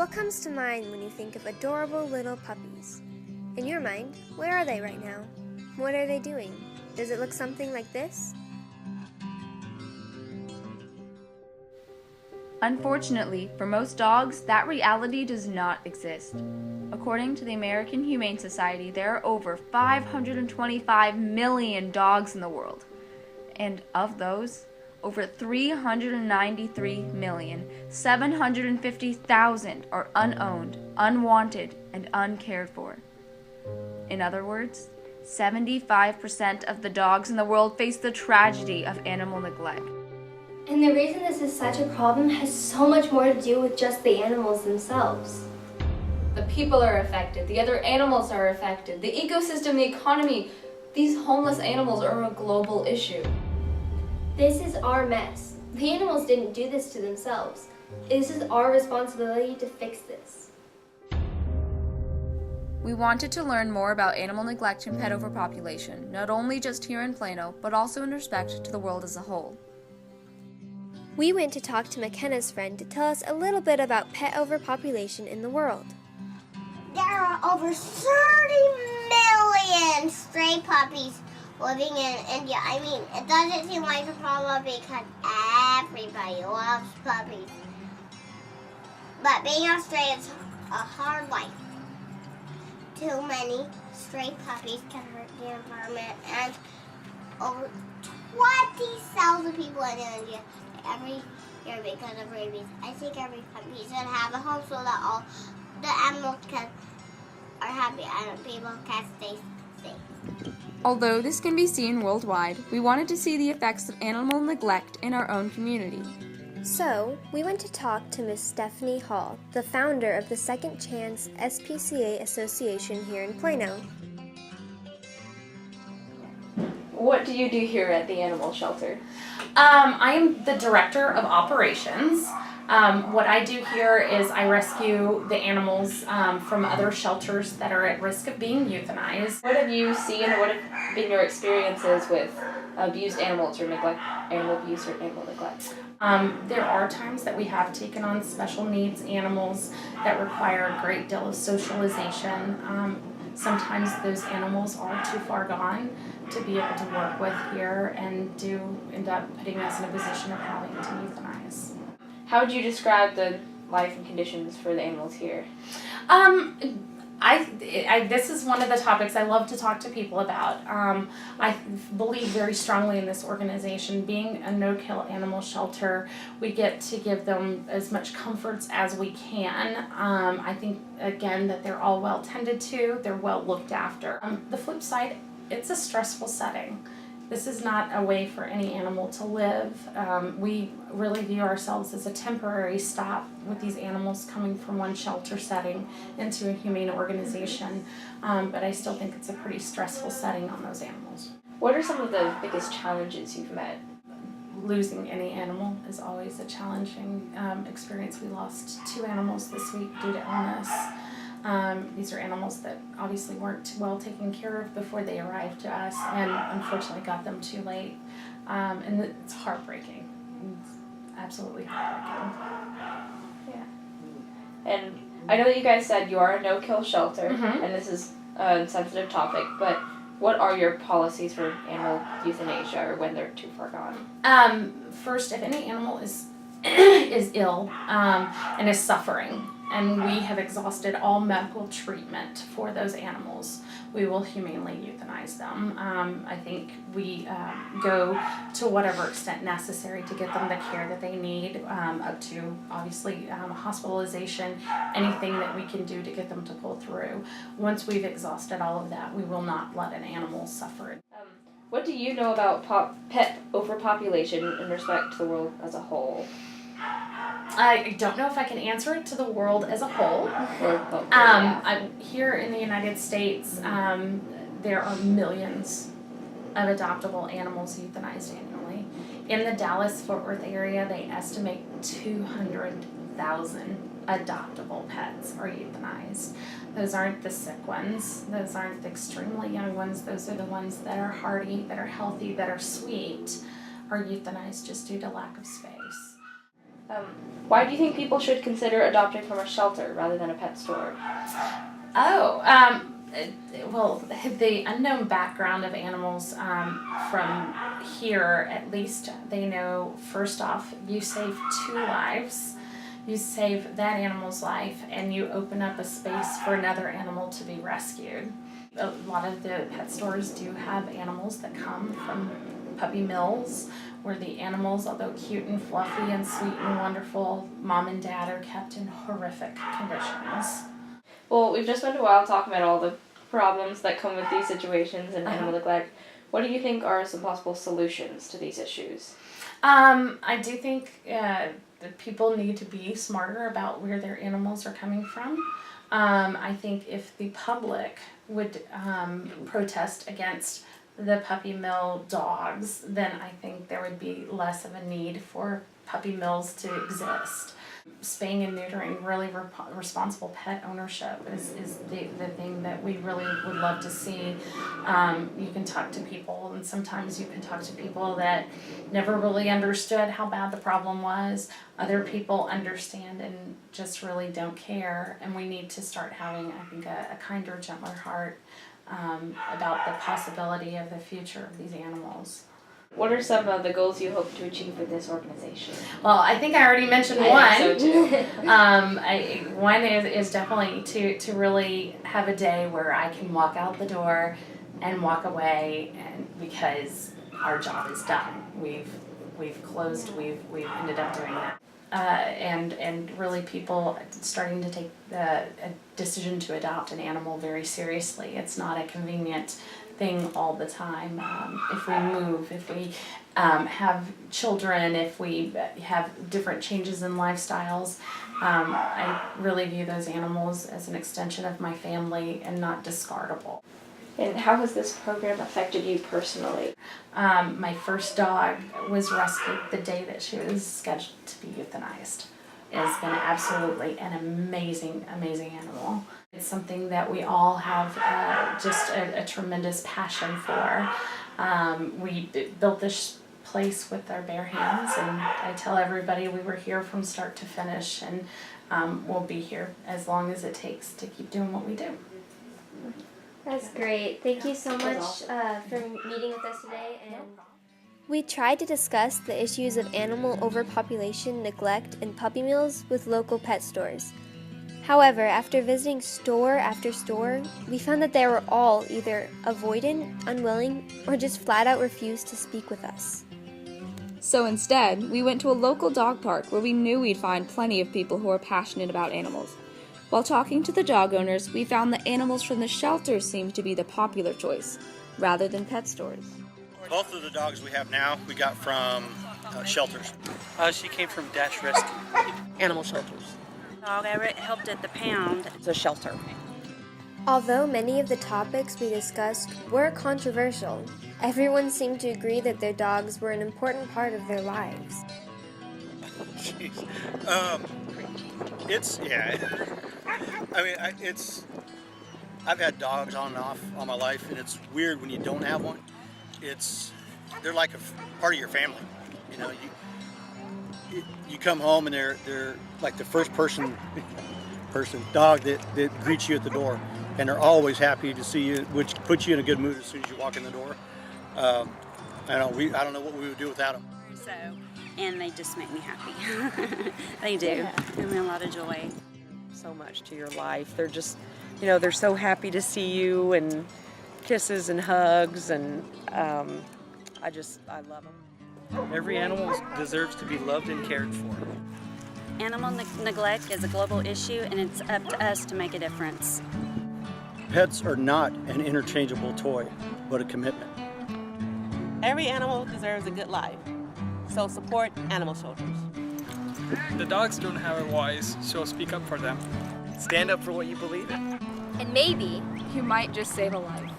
What comes to mind when you think of adorable little puppies? In your mind, where are they right now? What are they doing? Does it look something like this? Unfortunately, for most dogs, that reality does not exist. According to the American Humane Society, there are over 525 million dogs in the world. And of those, over 393,750,000 are unowned, unwanted, and uncared for. In other words, 75% of the dogs in the world face the tragedy of animal neglect. And the reason this is such a problem has so much more to do with just the animals themselves. The people are affected, the other animals are affected, the ecosystem, the economy. These homeless animals are a global issue. This is our mess. The animals didn't do this to themselves. This is our responsibility to fix this. We wanted to learn more about animal neglect and pet overpopulation, not only just here in Plano, but also in respect to the world as a whole. We went to talk to McKenna's friend to tell us a little bit about pet overpopulation in the world. There are over 30 million stray puppies living in India. I mean, it doesn't seem like a problem because everybody loves puppies. But being a stray is a hard life. Too many stray puppies can hurt the environment, and over 20,000 people in India every year because of rabies. I think every puppy should have a home so that all the animals are happy and people can stay safe. Although this can be seen worldwide, we wanted to see the effects of animal neglect in our own community. So, we went to talk to Miss Stephanie Hall, the founder of the Second Chance SPCA Association here in Plano. What do you do here at the animal shelter? I am the director of operations. What I do here is I rescue the animals from other shelters that are at risk of being euthanized. What have you seen, or what have been your experiences with abused animals or animal abuse or animal neglect? There are times that we have taken on special needs animals that require a great deal of socialization. Sometimes those animals are too far gone to be able to work with here and do end up putting us in a position of having to euthanize. How would you describe the life and conditions for the animals here? This is one of the topics I love to talk to people about. I believe very strongly in this organization. Being a no-kill animal shelter, we get to give them as much comforts as we can. I think, again, that they're all well tended to, they're well looked after. The flip side, it's a stressful setting. This is not a way for any animal to live. We really view ourselves as a temporary stop with these animals coming from one shelter setting into a humane organization, but I still think it's a pretty stressful setting on those animals. What are some of the biggest challenges you've met? Losing any animal is always a challenging experience. We lost 2 animals this week due to illness. These are animals that obviously weren't well taken care of before they arrived to us, and unfortunately got them too late. And it's heartbreaking. It's absolutely heartbreaking. Yeah. And I know that you guys said you are a no-kill shelter, Mm-hmm. and this is a sensitive topic, but what are your policies for animal euthanasia or when they're too far gone? First, if any animal is is ill and is suffering, and we have exhausted all medical treatment for those animals, we will humanely euthanize them. I think we go to whatever extent necessary to get them the care that they need, up to obviously hospitalization, anything that we can do to get them to pull through. Once we've exhausted all of that, we will not let an animal suffer. What do you know about pet overpopulation in respect to the world as a whole? I don't know if I can answer it to the world as a whole. Here in the United States, there are millions of adoptable animals euthanized annually. In the Dallas-Fort Worth area, they estimate 200,000 adoptable pets are euthanized. Those aren't the sick ones. Those aren't the extremely young ones. Those are the ones that are hardy, that are healthy, that are sweet, are euthanized just due to lack of space. Why do you think people should consider adopting from a shelter rather than a pet store? Well, the unknown background of animals from here, at least they know, first off, you save 2 lives. You save that animal's life, and you open up a space for another animal to be rescued. A lot of the pet stores do have animals that come from puppy mills, where the animals, although cute and fluffy and sweet and wonderful, mom and dad are kept in horrific conditions. Well, we've just spent a while talking about all the problems that come with these situations and animal neglect. What do you think are some possible solutions to these issues? I do think that people need to be smarter about where their animals are coming from. I think if the public would protest against the puppy mill dogs, then I think there would be less of a need for puppy mills to exist. Spaying and neutering, really responsible pet ownership is the thing that we really would love to see. You can talk to people, and sometimes you can talk to people that never really understood how bad the problem was. Other people understand and just really don't care, and we need to start having, I think, a kinder, gentler heart about the possibility of the future of these animals. What are some of the goals you hope to achieve with this organization? Well, I think I already mentioned one. I think so too. One is definitely to really have a day where I can walk out the door and walk away, and because our job is done. We've closed. We've ended up doing that. And really people starting to take a decision to adopt an animal very seriously. It's not a convenient thing all the time. If we move, if we have children, if we have different changes in lifestyles, I really view those animals as an extension of my family and not discardable. And how has this program affected you personally? My first dog was rescued the day that she was scheduled to be euthanized. It has been absolutely an amazing, amazing animal. It's something that we all have just a tremendous passion for. We built this place with our bare hands, and I tell everybody we were here from start to finish, and we'll be here as long as it takes to keep doing what we do. That's great. Thank you so much for meeting with us today. And we tried to discuss the issues of animal overpopulation, neglect, and puppy mills with local pet stores. However, after visiting store after store, we found that they were all either avoidant, unwilling, or just flat out refused to speak with us. So instead, we went to a local dog park where we knew we'd find plenty of people who are passionate about animals. While talking to the dog owners, we found that animals from the shelters seemed to be the popular choice, rather than pet stores. Both of the dogs we have now, we got from shelters. She came from Dash Rescue. Animal shelters. Dog I helped at the pound. It's a shelter. Although many of the topics we discussed were controversial, everyone seemed to agree that their dogs were an important part of their lives. Jeez. I've had dogs on and off all my life, and it's weird when you don't have one. They're like a part of your family. You know, you come home and they're like the first person dog that greets you at the door, and they're always happy to see you, which puts you in a good mood as soon as you walk in the door. I don't know what we would do without them. So, and they just make me happy. They do. Yeah. Give me a lot of joy. So much to your life. They're just, they're so happy to see you, and kisses and hugs, and I love them. Every animal deserves to be loved and cared for. Animal neglect is a global issue, and it's up to us to make a difference. Pets are not an interchangeable toy, but a commitment. Every animal deserves a good life, so support animal shelters. The dogs don't have a voice, so speak up for them. Stand up for what you believe in. And maybe you might just save a life.